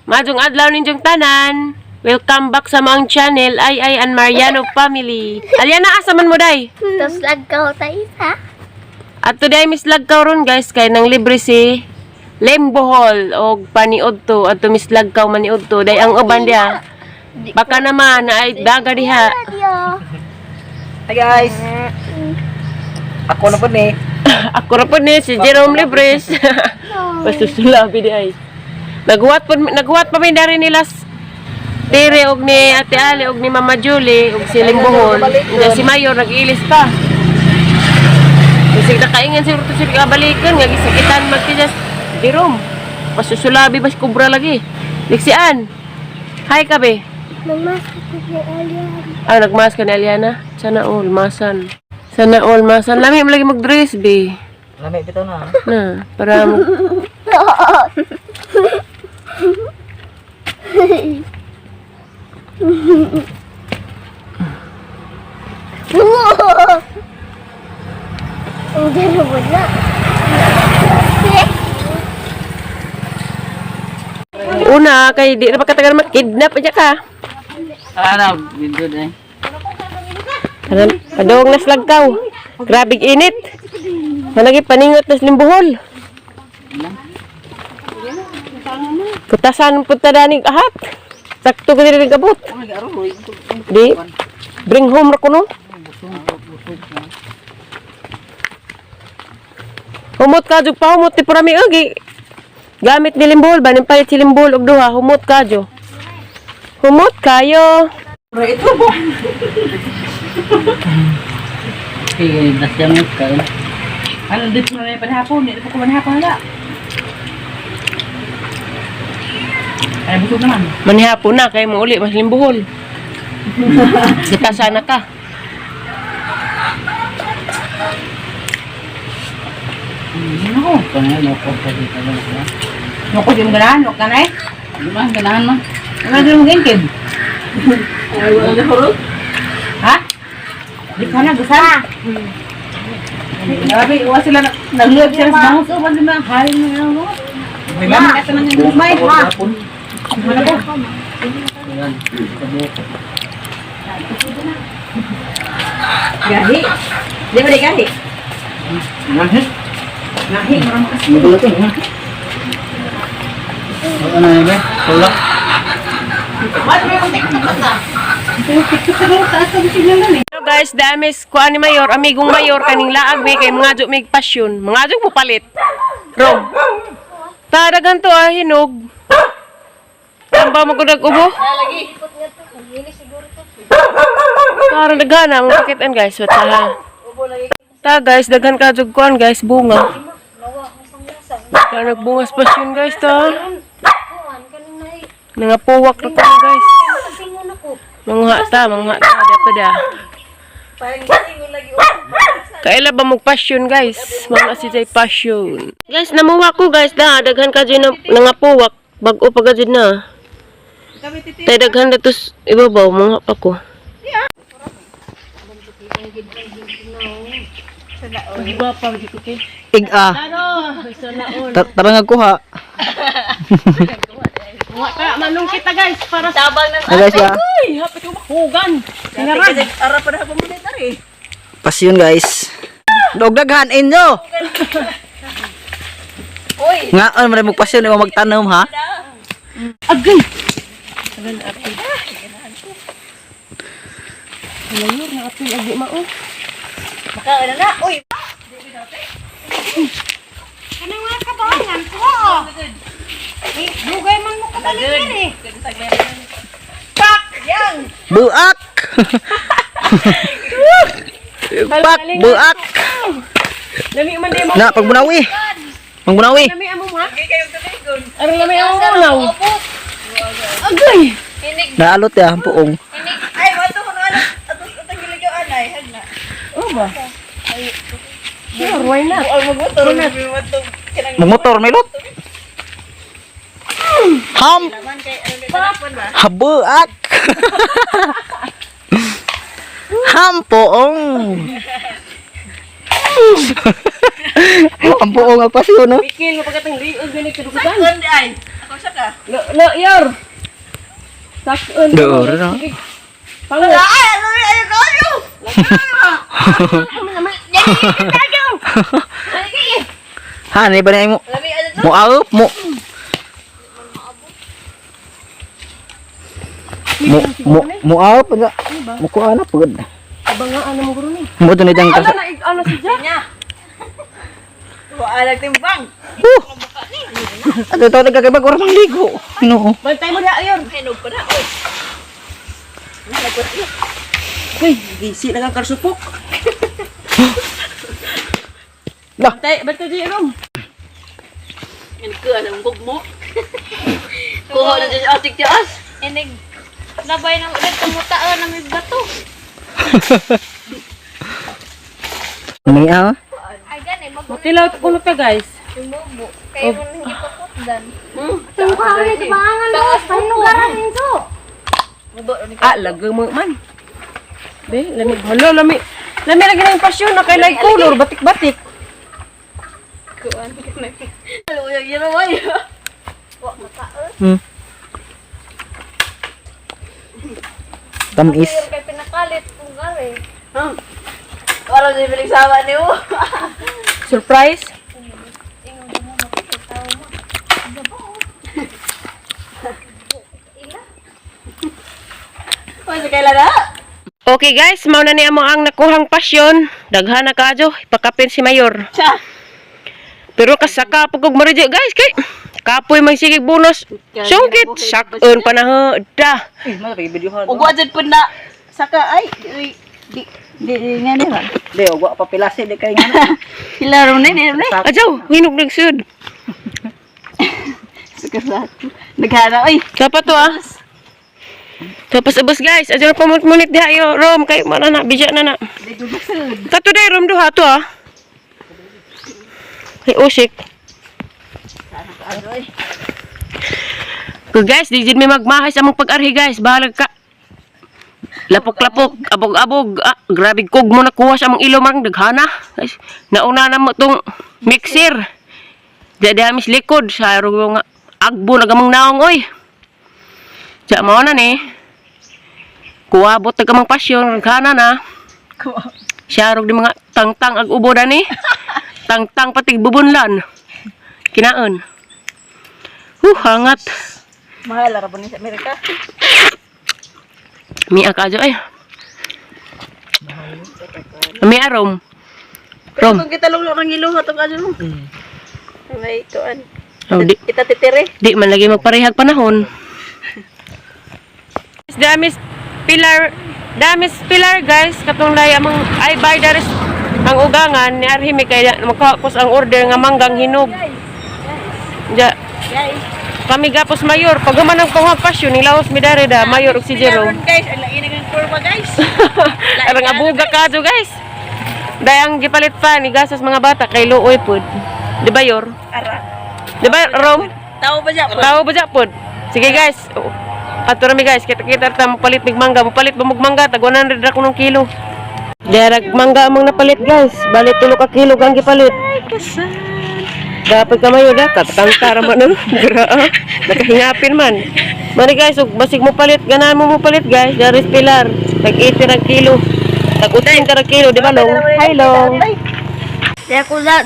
Madung adlaw ninjong tanan. Welcome back sa mga channel Ay and Mariano family. Aliana, asa man mo day? Tapos lagkaw tayo isa. At today Miss Lagkaw ron guys kay nang libre si Lembohol og paniod to at Miss Lagkaw maniod to day ang uban dia. Baka naman na ay daga diha. Hi guys. Ako na po ni. Ako ra po ni si Jerome Libres. Basta sulabi di ay. Naghuwat pa mi dari nila Tere og ni Ate Ali og ni Mama Julie og si Limbohon. Nga si Mayor nag-ilis pa. Kasi nakaingan siguro to siya kabalikan nga gisakitan magtijas Jerome. Pasusulabi bas kubra lagi. Liksian. Hi kabe. Nagmask ko ni Aliana. Ah, nagmas ka ni Aliana. Sana all masan. Sana all masan. Lami mo lagi mag-dress be. Lami bitaw na. Na, para mo. Ang gano'n mo na. Una kay di na pagkatagal makidnap aja ka. Ano, video na eh. Padong nas Lagkaw. Grabe init. Managi paningot nas Limbohol. Putasan punta danig ahat. Sakto ko diri gabot. Di bring home ra kuno. Humot ka jud pa humot ti parami agi. Gamit ni Limbohol ba palit si Limbohol og duha humot ka jo. Humot kayo. Ito po. Eh, nasyamit ka. Ano dito na yung panhapon? Dito ko panhapon na. Ay, busog naman. Manihapon na kay mo uli mas Limbohol. Kita sana ka. Ano? Kanya mo ko pa dito lang. Noko din ganahan, noko na eh. Di ba ganahan mo? Ano din mo gingkid? Ay, wala na hurot. Ha? Di ka na gusa. Grabe, iwas sila nag-live sila sa bangus. Oh, wala na hari mo yan mo. May laman kasi nang gumay ha. Wala po. Gahi. Di ba di gahi? Gahi. Gahi, marang kasi. Magulat yun, ha? Ano na yun, eh? Tulak. Hello guys, damis ko ani Mayor, amigong Mayor kaning laag be kay mga juk mig pasyon. Mga juk mo palit. Rom. Taragan to hinog. Tamba mo kudag ubo. Lagi. Tara dagana mo pakitan guys, what ha. Ta guys, daghan ka jug kuan guys, bunga. Ta nagbungas pasyon guys ta. Nangapuwak ra ko guys. Mangha ta dapat da. Kaila ba mag passion guys? Mga si tay passion. Guys, namuwa ko guys da, daghan ka dyan nangapuwak. Bag-o pa gajud na. Tay daghan datos ibabaw mga pa ko. Ig-a. Tara nga kuha. Kaya manong kita guys para sa Ay guys ya. Uy, hapit yung makugan. Ara pa na pumunta rin. Pasyon guys. Dog daghan inyo. Oy. Nga ano mo pasyon mo magtanom ha? Agay. Agan apil. Mayor na apil agi mao. Makain na. Uy. Ano nga kabangan ko? Dugay man mo kabaligyan eh. Pak! Yan! Buak. Pak buak. Lami man di mo. Na pagbunawi. Pagbunawi. Lami amo ha? Aron lami amo law. Agay. Naalot ya ang puong. Ay, wato ko na alam. Atos utang gilagyan ay. Hagna. Oh ba? Sure, why not? Magmotor melot. Ham. Habuak. Ham puong. Ang puong ang pasyon no. Mikil mo pagkatang liog ganit kadugutan. saka. Lo, yor. Sakun. Dur, no? Pango. Ay, ano ay kayo? Ha, ni ba na mo? Lami ano to? Mo aup mo. Mo aup nga. Mo ko ana pud. Abang nga ano mo guro ni. Mo to ni dang Ano kas. na ano si Jack? Niya. Wala timbang. Ato to nagkakibag oras mang ligo. No. Bantay mo na ayon. Hinog pa na oy. Uy, gisi na kang karsupok. Lah. Bantay di rom. Yan ko anong gugmo. Kuha na dyan atik tias. Inig. Labay ng ulit tumutaan na may bato. Ni ah. Ay gani mag Matilaw kuno ta guys. tumubo. Kayo mo hindi pa putdan. Ang kawin ito pangan mo. Panugaran nito. Mubo ni Ah, lagang mo man. Be, lami. Halo, lami. Lami lagi na yung pasyon na kay light color, batik-batik. kuan. Ano yung giraway? Wa makaon. Hmm. Tamis. Kay pinakalit kung gari. Wala din bilig sama niyo. Surprise. Ingon mo makikitaw mo. Wala kailan na? Okay guys, mao na niya mo ang nakuhang pasyon. Daghan na kadyo, ipakapin si Mayor. Cha. Pero kasaka pag kog maridyo guys kay kapoy man sige bonus. Sungkit sakon panahon da. Eh, mo ta video ha. Ug wa jud pud na saka ay di ngani ba? Di ogwa pa pilase di kay ngano. Hilaro na ni ni. Ajaw, hinog nagsud. Saka naghana oy. Dapat to ah. Tapos ubos guys, ajaw pamunit diha yo rom kay mana na bija na na. Di gubasud. Kato day rom duha to ah. Ay usik. Aroy. Ko guys, di jud mi magmahay sa mong pag-arhi guys, bahalag ka. Lapok-lapok, abog-abog, grabe kog mo nakuha sa mong ilo marang daghana. Guys, nauna na mo tong mixer. Dadamis likod sa rong nga agbo nagamang naong oy. Sa mao na ni. Kuwabot tagamang pasyon daghana na. Siya rog di mga tangtang ag ubo na ni. Tangtang patig bubunlan. Kinaon. Hangat. Mahal ra ni sa Amerika. Mi akajo ay. Mi arom. Rom. Kung kita lolo nang ilo hatong kadyo mo. May tuan. Oh, di, Kita titire. di man lagi magparehag panahon. Damis pilar guys, katong lay among ay by daris ang ugangan ni Arhime kay makakos ang order nga manggang hinog. Ja, Guys. kami gapos mayor, pag human ang pangpasyon ni Laos Midare da mayor og si Jerome. Guys, ala ini ng kurma guys. Arang abuga kadto guys. Dayang gipalit pa ni gasas mga bata kay luoy pud. Di ba yor? Ara. Di ba Rom? Tao ba siya? Tao ba pod? Sige guys. Ato rami guys, kita ta mapalit mig mangga, mapalit ba mag mangga tag 100 ra kunong kilo. Derag mangga among napalit guys. Bali 3 ka kilo kang gipalit. Dapat ka mayo da katangtara man no. Gra. Nakahingapin man. Mani guys, ug basig mo palit, ganahan mo palit guys. Daris pilar. Tag 80 ra kilo. Tag 80 ra kilo, di ba long? Hi long.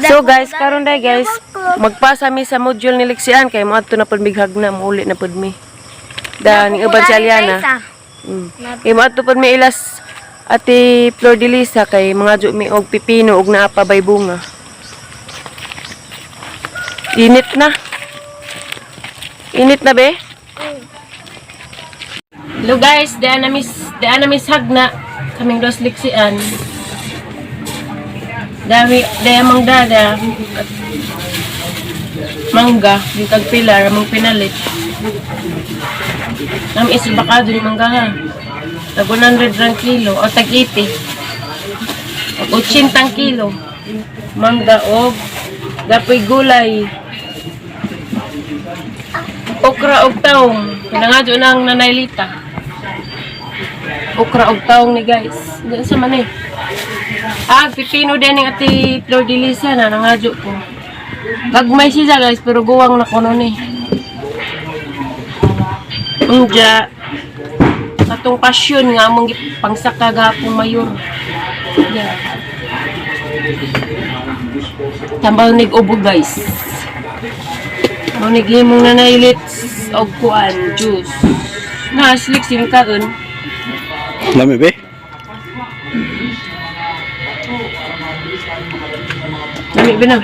So guys, karon day guys, magpasa mi sa module ni Lexian kay mo adto na pud mighag na muli na pud mi. Dan ubad sa Aliana. Mo adto pud mi ilas ati Flor de Lisa kay mga jo mi og pipino og naapa bay bunga. Init na. Init na be? Hello guys, daan na miss hagna kaming dos Lexian. Dami mang dada at mangga yung tagpilar among pinalit. Nam is bakado ni mangga ha. Tag 100 rang kilo o tag 80. Tag 80 kilo. Mangga og dapoy gulay. Okra og taong. Pinangadyo nang nanaylita. Okra og taong ni guys. Diyan sa man eh. Pipino din ng ati Flor de Lisa na nangadyo ko. Gagmay siya guys, pero guwang na kuno ni. Unja, atong pasyon nga among pangsaka gapong mayor. Yeah. Tambal nig ubo guys. Mo nig himong nanaylit og kuan juice. Na slik sing kaon. Lami be. Lami ba na?